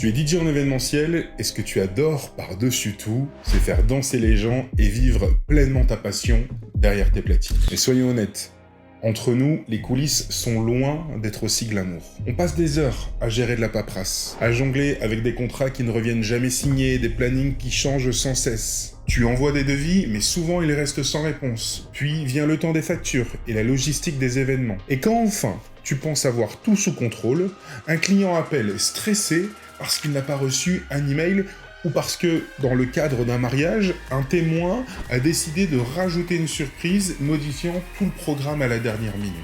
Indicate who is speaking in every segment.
Speaker 1: Tu es DJ en événementiel et ce que tu adores par-dessus tout, c'est faire danser les gens et vivre pleinement ta passion derrière tes platines. Mais soyons honnêtes, entre nous, les coulisses sont loin d'être aussi glamour. On passe des heures à gérer de la paperasse, à jongler avec des contrats qui ne reviennent jamais signés, des plannings qui changent sans cesse. Tu envoies des devis, mais souvent ils restent sans réponse. Puis vient le temps des factures et la logistique des événements. Et quand enfin, tu penses avoir tout sous contrôle, un client appelle stressé parce qu'il n'a pas reçu un email ou parce que, dans le cadre d'un mariage, un témoin a décidé de rajouter une surprise modifiant tout le programme à la dernière minute.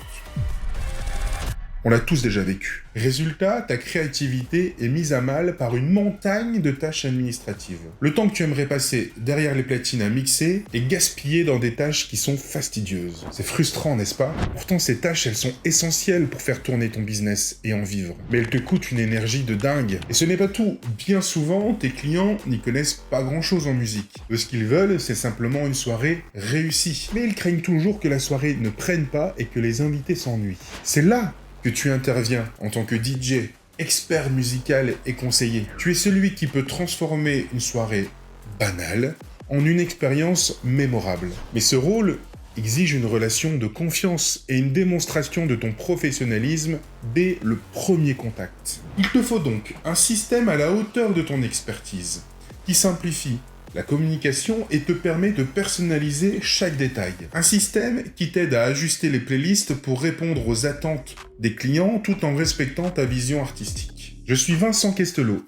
Speaker 1: On l'a tous déjà vécu. Résultat, ta créativité est mise à mal par une montagne de tâches administratives. Le temps que tu aimerais passer derrière les platines à mixer est gaspillé dans des tâches qui sont fastidieuses. C'est frustrant, n'est-ce pas? Pourtant, ces tâches, elles sont essentielles pour faire tourner ton business et en vivre. Mais elles te coûtent une énergie de dingue. Et ce n'est pas tout. Bien souvent, tes clients n'y connaissent pas grand-chose en musique. Eux, ce qu'ils veulent, c'est simplement une soirée réussie. Mais ils craignent toujours que la soirée ne prenne pas et que les invités s'ennuient. C'est là que tu interviens en tant que DJ, expert musical et conseiller. Tu es celui qui peut transformer une soirée banale en une expérience mémorable. Mais ce rôle exige une relation de confiance et une démonstration de ton professionnalisme dès le premier contact. Il te faut donc un système à la hauteur de ton expertise, qui simplifie la communication et te permet de personnaliser chaque détail. Un système qui t'aide à ajuster les playlists pour répondre aux attentes des clients tout en respectant ta vision artistique. Je suis Vincent Questelot,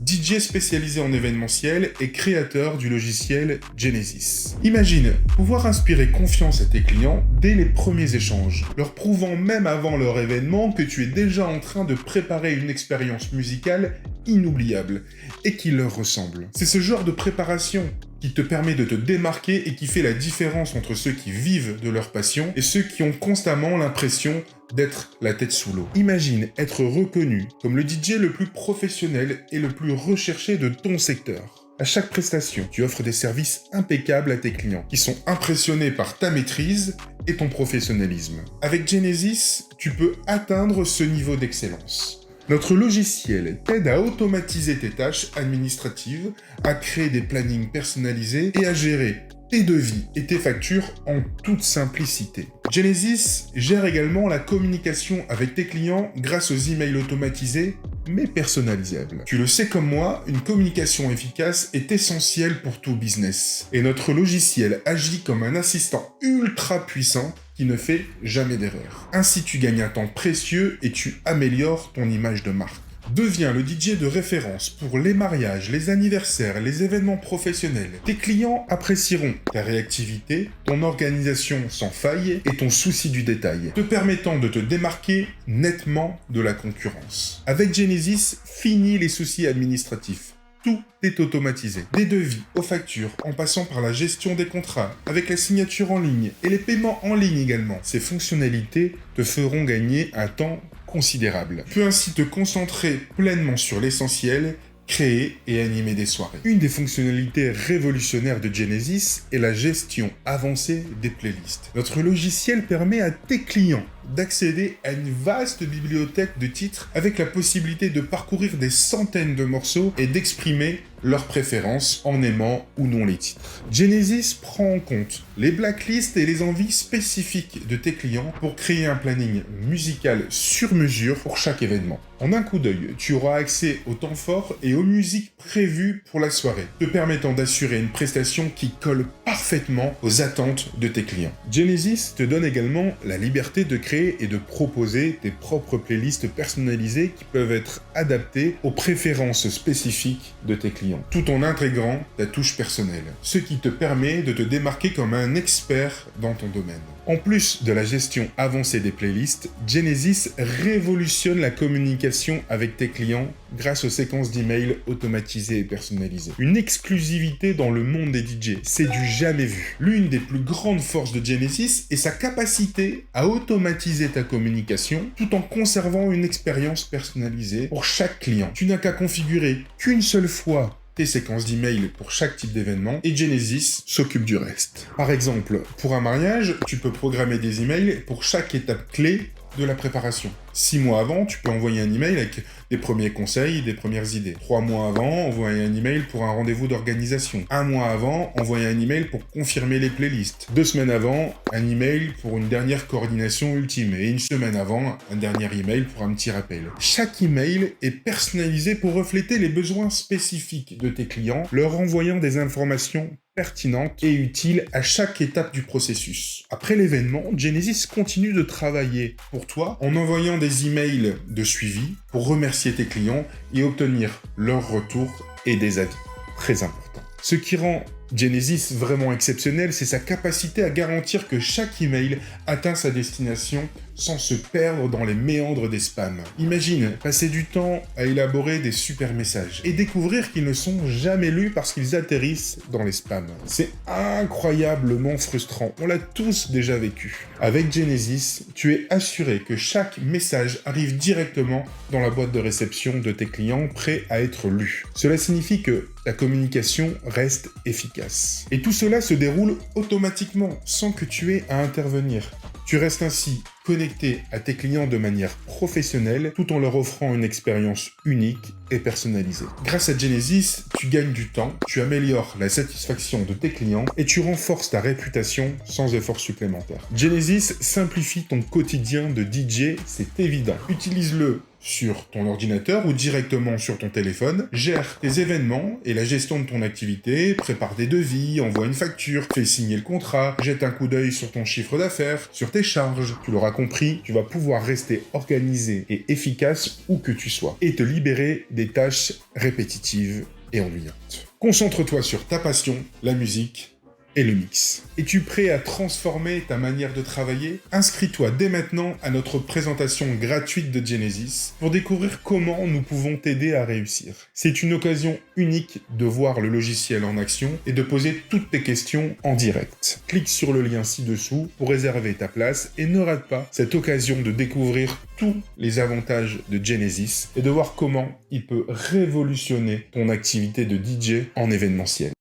Speaker 1: DJ spécialisé en événementiel et créateur du logiciel Genesis. Imagine pouvoir inspirer confiance à tes clients dès les premiers échanges, leur prouvant même avant leur événement que tu es déjà en train de préparer une expérience musicale inoubliable et qui leur ressemble. C'est ce genre de préparation qui te permet de te démarquer et qui fait la différence entre ceux qui vivent de leur passion et ceux qui ont constamment l'impression d'être la tête sous l'eau. Imagine être reconnu comme le DJ le plus professionnel et le plus recherché de ton secteur. À chaque prestation, tu offres des services impeccables à tes clients, qui sont impressionnés par ta maîtrise et ton professionnalisme. Avec Genesis, tu peux atteindre ce niveau d'excellence. Notre logiciel t'aide à automatiser tes tâches administratives, à créer des plannings personnalisés et à gérer tes devis et tes factures en toute simplicité. Genesis gère également la communication avec tes clients grâce aux emails automatisés mais personnalisables. Tu le sais comme moi, une communication efficace est essentielle pour tout business. Et notre logiciel agit comme un assistant ultra puissant qui ne fait jamais d'erreur. Ainsi, tu gagnes un temps précieux et tu améliores ton image de marque. Deviens le DJ de référence pour les mariages, les anniversaires, les événements professionnels. Tes clients apprécieront ta réactivité, ton organisation sans faille et ton souci du détail, te permettant de te démarquer nettement de la concurrence. Avec Genesis, fini les soucis administratifs. Tout est automatisé. Des devis aux factures, en passant par la gestion des contrats, avec la signature en ligne et les paiements en ligne également. Ces fonctionnalités te feront gagner un temps considérable. Tu peux ainsi te concentrer pleinement sur l'essentiel, créer et animer des soirées. Une des fonctionnalités révolutionnaires de Genesis est la gestion avancée des playlists. Notre logiciel permet à tes clients d'accéder à une vaste bibliothèque de titres avec la possibilité de parcourir des centaines de morceaux et d'exprimer leurs préférences en aimant ou non les titres. Genesis prend en compte les blacklists et les envies spécifiques de tes clients pour créer un planning musical sur mesure pour chaque événement. En un coup d'œil, tu auras accès aux temps forts et aux musiques prévues pour la soirée, te permettant d'assurer une prestation qui colle parfaitement aux attentes de tes clients. Genesis te donne également la liberté de créer et de proposer tes propres playlists personnalisées qui peuvent être adaptées aux préférences spécifiques de tes clients, tout en intégrant ta touche personnelle, ce qui te permet de te démarquer comme un expert dans ton domaine. En plus de la gestion avancée des playlists, Genesis révolutionne la communication avec tes clients grâce aux séquences d'emails automatisées et personnalisées. Une exclusivité dans le monde des DJ, c'est du jamais vu. L'une des plus grandes forces de Genesis est sa capacité à automatiser ta communication tout en conservant une expérience personnalisée pour chaque client. Tu n'as qu'à configurer qu'une seule fois tes séquences d'emails pour chaque type d'événement et Genesis s'occupe du reste. Par exemple, pour un mariage, tu peux programmer des emails pour chaque étape clé de la préparation. 6 mois avant, tu peux envoyer un email avec des premiers conseils, des premières idées. 3 mois avant, envoyer un email pour un rendez-vous d'organisation. 1 mois avant, envoyer un email pour confirmer les playlists. 2 semaines avant, un email pour une dernière coordination ultime. Et 1 semaine avant, un dernier email pour un petit rappel. Chaque email est personnalisé pour refléter les besoins spécifiques de tes clients, leur envoyant des informations pertinentes et utiles à chaque étape du processus. Après l'événement, Genesis continue de travailler pour toi en envoyant des emails de suivi pour remercier tes clients et obtenir leur retour et des avis. Très important. Ce qui rend Genesis vraiment exceptionnel, c'est sa capacité à garantir que chaque email atteint sa destination sans se perdre dans les méandres des spams. Imagine passer du temps à élaborer des super messages et découvrir qu'ils ne sont jamais lus parce qu'ils atterrissent dans les spams. C'est incroyablement frustrant, on l'a tous déjà vécu. Avec Genesis, tu es assuré que chaque message arrive directement dans la boîte de réception de tes clients prêts à être lus. Cela signifie que ta communication reste efficace. Et tout cela se déroule automatiquement, sans que tu aies à intervenir. Tu restes ainsi connecté à tes clients de manière professionnelle, tout en leur offrant une expérience unique et personnalisée. Grâce à Genesis, tu gagnes du temps, tu améliores la satisfaction de tes clients et tu renforces ta réputation sans effort supplémentaire. Genesis simplifie ton quotidien de DJ, c'est évident. Utilise-le sur ton ordinateur ou directement sur ton téléphone, gère tes événements et la gestion de ton activité, prépare des devis, envoie une facture, fais signer le contrat, jette un coup d'œil sur ton chiffre d'affaires, sur tes charges. Tu l'auras compris, tu vas pouvoir rester organisé et efficace où que tu sois et te libérer des tâches répétitives et ennuyantes. Concentre-toi sur ta passion, la musique et le mix. Es-tu prêt à transformer ta manière de travailler? Inscris-toi dès maintenant à notre présentation gratuite de Genesis pour découvrir comment nous pouvons t'aider à réussir. C'est une occasion unique de voir le logiciel en action et de poser toutes tes questions en direct. Clique sur le lien ci-dessous pour réserver ta place et ne rate pas cette occasion de découvrir tous les avantages de Genesis et de voir comment il peut révolutionner ton activité de DJ en événementiel.